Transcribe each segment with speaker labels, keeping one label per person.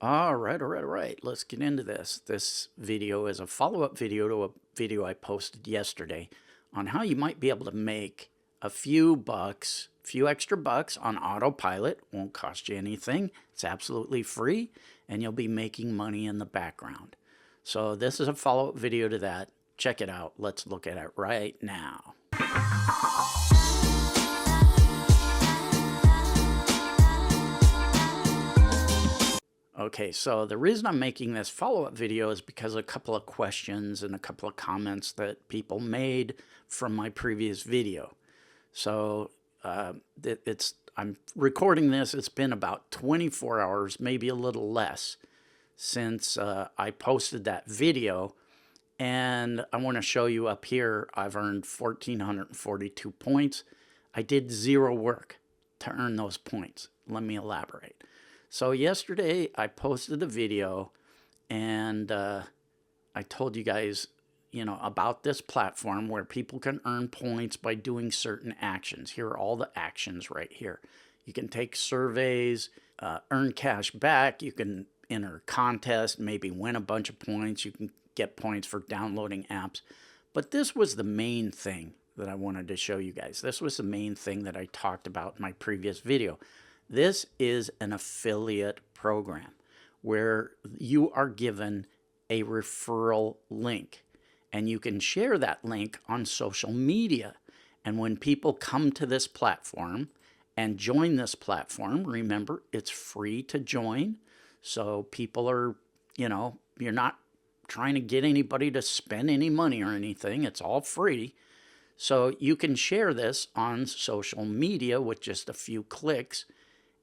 Speaker 1: All right. Let's get into this. This video is a follow-up video to a video I posted yesterday on how you might be able to make a few extra bucks on autopilot. Won't cost you anything. It's absolutely free, and you'll be making money in the background. So this is a follow-up video to that. Check it out. Let's look at it right now. Okay, so the reason I'm making this follow-up video is because a couple of questions and a couple of comments that people made from my previous video. So I'm recording this. It's been about 24 hours, maybe a little less, since I posted that video. And I want to show you up here, I've earned 1,442 points. I did zero work to earn those points. Let me elaborate. So yesterday I posted a video and I told you guys, about this platform where people can earn points by doing certain actions. Here are all the actions right here. You can take surveys, earn cash back. You can enter a contest, maybe win a bunch of points. You can get points for downloading apps. But this was the main thing that I wanted to show you guys. This was the main thing that I talked about in my previous video. This is an affiliate program where you are given a referral link, and you can share that link on social media. And when people come to this platform and join this platform, remember, it's free to join. So people are, you're not trying to get anybody to spend any money or anything. It's all free. So you can share this on social media with just a few clicks.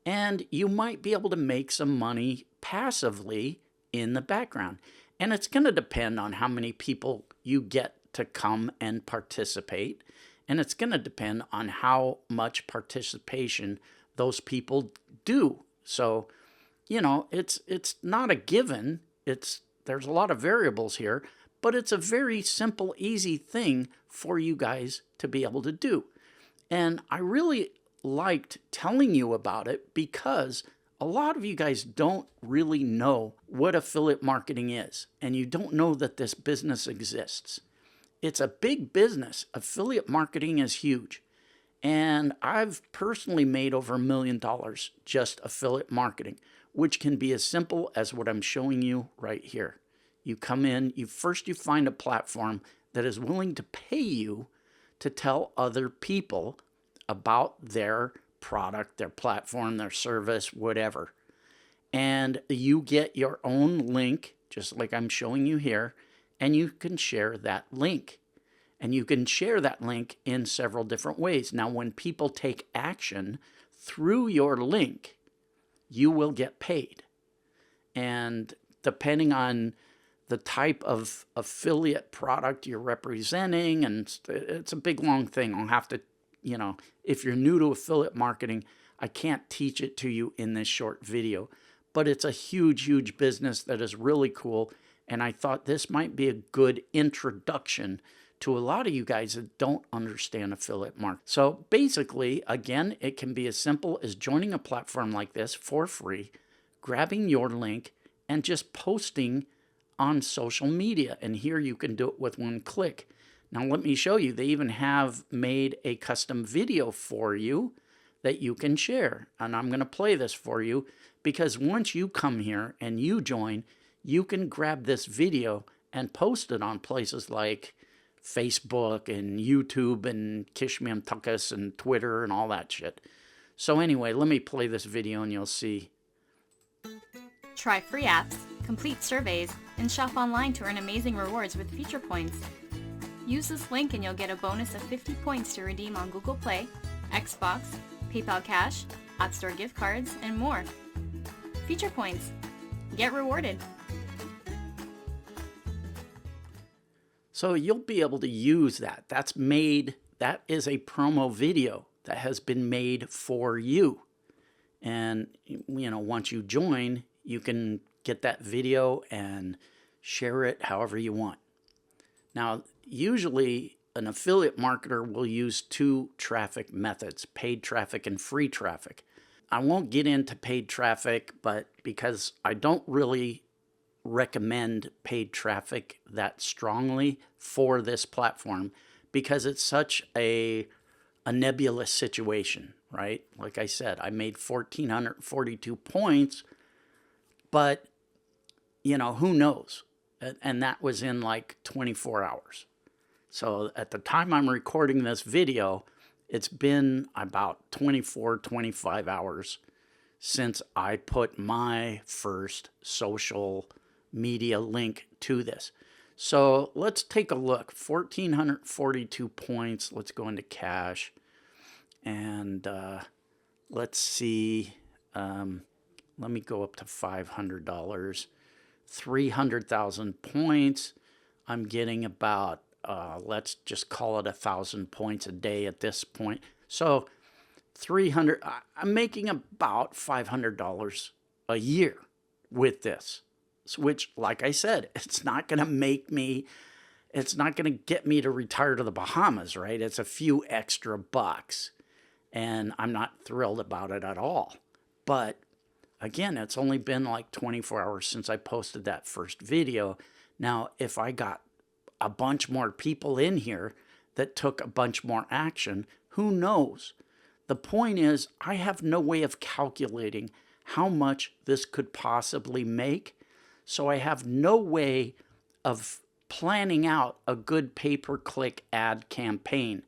Speaker 1: And you might be able to make some money passively in the background. And it's going to depend on how many people you get to come and participate. And it's going to depend on how much participation those people do. So, it's not a given. There's a lot of variables here, but it's a very simple, easy thing for you guys to be able to do. And I really liked telling you about it because a lot of you guys don't really know what affiliate marketing is, and you don't know that this business exists. It's a big business. Affiliate marketing is huge. And I've personally made over $1 million just affiliate marketing, which can be as simple as what I'm showing you right here. You come in, you find a platform that is willing to pay you to tell other people about their product, their platform, their service, whatever. And you get your own link, just like I'm showing you here, and you can share that link. And you can share that link in several different ways. Now, when people take action through your link, you will get paid. And depending on the type of affiliate product you're representing, and it's a big, long thing. I'll have to, if you're new to affiliate marketing, I can't teach it to you in this short video. But it's a huge, huge business that is really cool. And I thought this might be a good introduction to a lot of you guys that don't understand affiliate marketing. So basically, again, it can be as simple as joining a platform like this for free, grabbing your link, and just posting on social media. And here you can do it with one click. Now let me show you. They even have made a custom video for you that you can share. And I'm going to play this for you because once you come here and you join, you can grab this video and post it on places like Facebook and YouTube and Kishmam Tuckus and Twitter and all that shit. So anyway, let me play this video and you'll see.
Speaker 2: Try free apps, complete surveys, and shop online to earn amazing rewards with Feature Points. Use this link and you'll get a bonus of 50 points to redeem on Google Play, Xbox, PayPal Cash, App Store gift cards, and more. Feature Points. Get rewarded.
Speaker 1: So you'll be able to use that. That is a promo video that has been made for you. And, once you join, you can get that video and share it however you want. Now, usually an affiliate marketer will use two traffic methods, paid traffic and free traffic. I won't get into paid traffic, but because I don't really recommend paid traffic that strongly for this platform, because it's such a nebulous situation, right? Like I said, I made 1,442 points, but who knows? And that was in like 24 hours. So at the time I'm recording this video, it's been about 24, 25 hours since I put my first social media link to this. So let's take a look. 1,442 points. Let's go into cash. And let's see. Let me go up to $500. 300,000 points. I'm getting about, let's just call it 1,000 points a day at this point. So 300, I'm making about $500 a year with this, which, like I said, it's not going to get me to retire to the Bahamas, right? It's a few extra bucks, and I'm not thrilled about it at all. But again, it's only been like 24 hours since I posted that first video. Now, if I got a bunch more people in here that took a bunch more action, who knows? The point is, I have no way of calculating how much this could possibly make. So I have no way of planning out a good pay-per-click ad campaign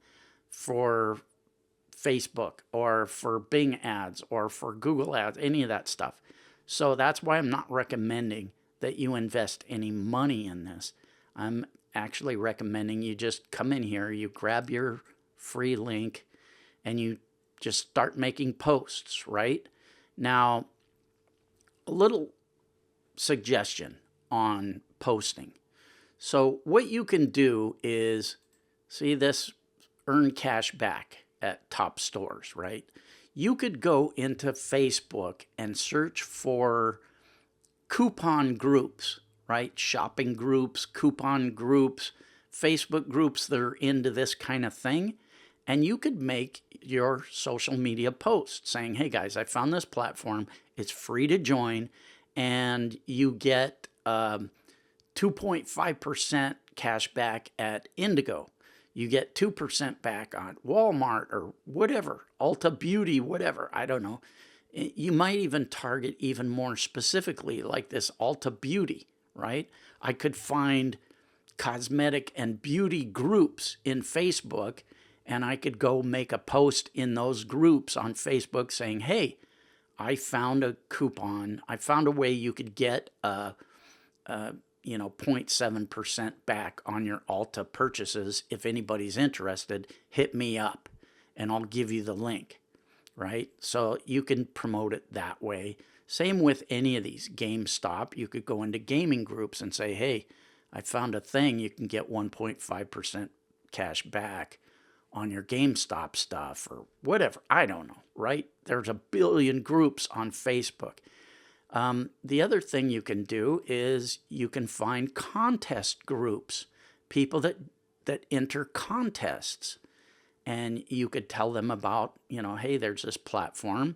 Speaker 1: for Facebook or for Bing ads or for Google ads, any of that stuff. So that's why I'm not recommending that you invest any money in this. I'm actually recommending you just come in here, you grab your free link, and you just start making posts, right? Now, a little suggestion on posting. So what you can do is, see this earn cash back at top stores, right? You could go into Facebook and search for coupon groups, right? Shopping groups, coupon groups, Facebook groups that are into this kind of thing. And you could make your social media post saying, hey guys, I found this platform. It's free to join. And you get 2.5% cash back at Indigo. You get 2% back on Walmart or whatever, Ulta Beauty, whatever, I don't know. You might even target even more specifically, like this Ulta Beauty, right? I could find cosmetic and beauty groups in Facebook, and I could go make a post in those groups on Facebook saying, hey, I found a coupon. I found a way you could get 0.7% back on your Ulta purchases. If anybody's interested, hit me up and I'll give you the link, right? So you can promote it that way. Same with any of these. GameStop, you could go into gaming groups and say, hey, I found a thing. You can get 1.5% cash back on your GameStop stuff or whatever. I don't know, right? There's a billion groups on Facebook. The other thing you can do is you can find contest groups, people that enter contests, and you could tell them about, hey, there's this platform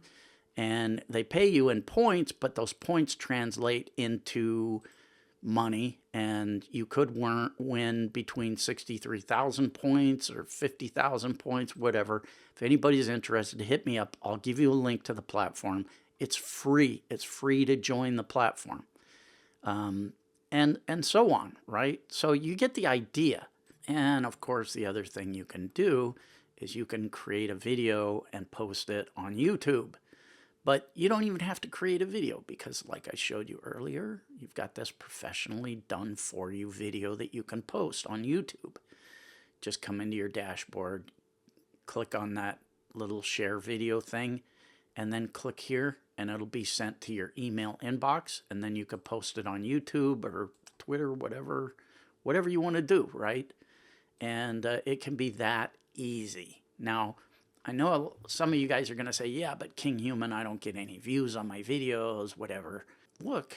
Speaker 1: and they pay you in points, but those points translate into money, and you could win between 63,000 points or 50,000 points, whatever. If anybody's interested, hit me up. I'll give you a link to the platform. It's free. It's free to join the platform. And so on, right? So you get the idea. And of course, the other thing you can do is you can create a video and post it on YouTube. But you don't even have to create a video because, like I showed you earlier, you've got this professionally done for you video that you can post on YouTube. Just come into your dashboard, click on that little share video thing, and then click here, and it'll be sent to your email inbox, and then you can post it on YouTube or Twitter, whatever you want to do, right? And it can be that easy. Now, I know some of you guys are going to say, yeah, but Kinghuman, I don't get any views on my videos, whatever. Look,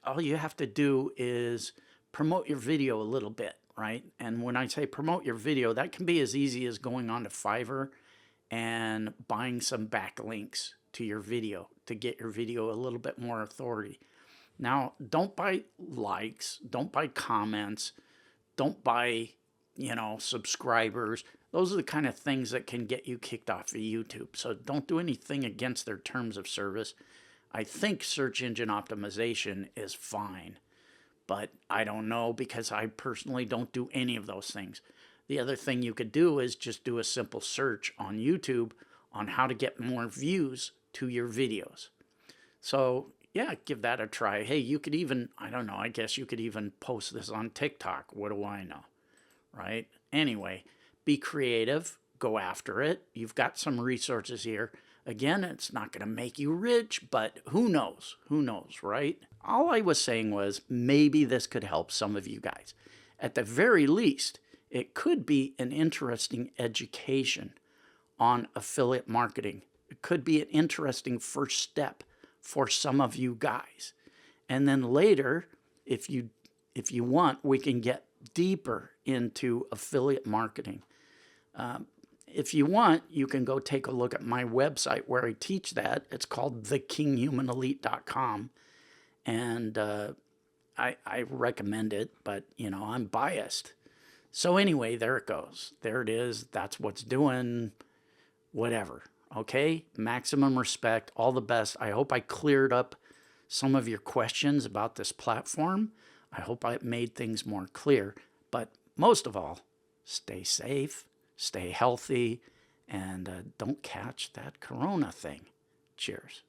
Speaker 1: all you have to do is promote your video a little bit, right? And when I say promote your video, that can be as easy as going on to Fiverr and buying some backlinks to your video to get your video a little bit more authority. Now, don't buy likes, don't buy comments, don't buy, subscribers. Those are the kind of things that can get you kicked off of YouTube. So don't do anything against their terms of service. I think search engine optimization is fine, but I don't know because I personally don't do any of those things. The other thing you could do is just do a simple search on YouTube on how to get more views to your videos. So yeah, give that a try. Hey, you could even, I don't know, I guess you could even post this on TikTok. What do I know, right? Anyway, be creative, go after it. You've got some resources here. Again, it's not going to make you rich, but who knows? Who knows, right? All I was saying was maybe this could help some of you guys. At the very least, it could be an interesting education on affiliate marketing. It could be an interesting first step for some of you guys. And then later, if you want, we can get deeper into affiliate marketing. If you want, you can go take a look at my website where I teach that. It's called thekinghumanelite.com. And I recommend it, but, I'm biased. So anyway, there it goes. There it is. That's what's doing whatever. Okay? Maximum respect. All the best. I hope I cleared up some of your questions about this platform. I hope I made things more clear. But most of all, stay safe, stay healthy, and don't catch that corona thing. Cheers.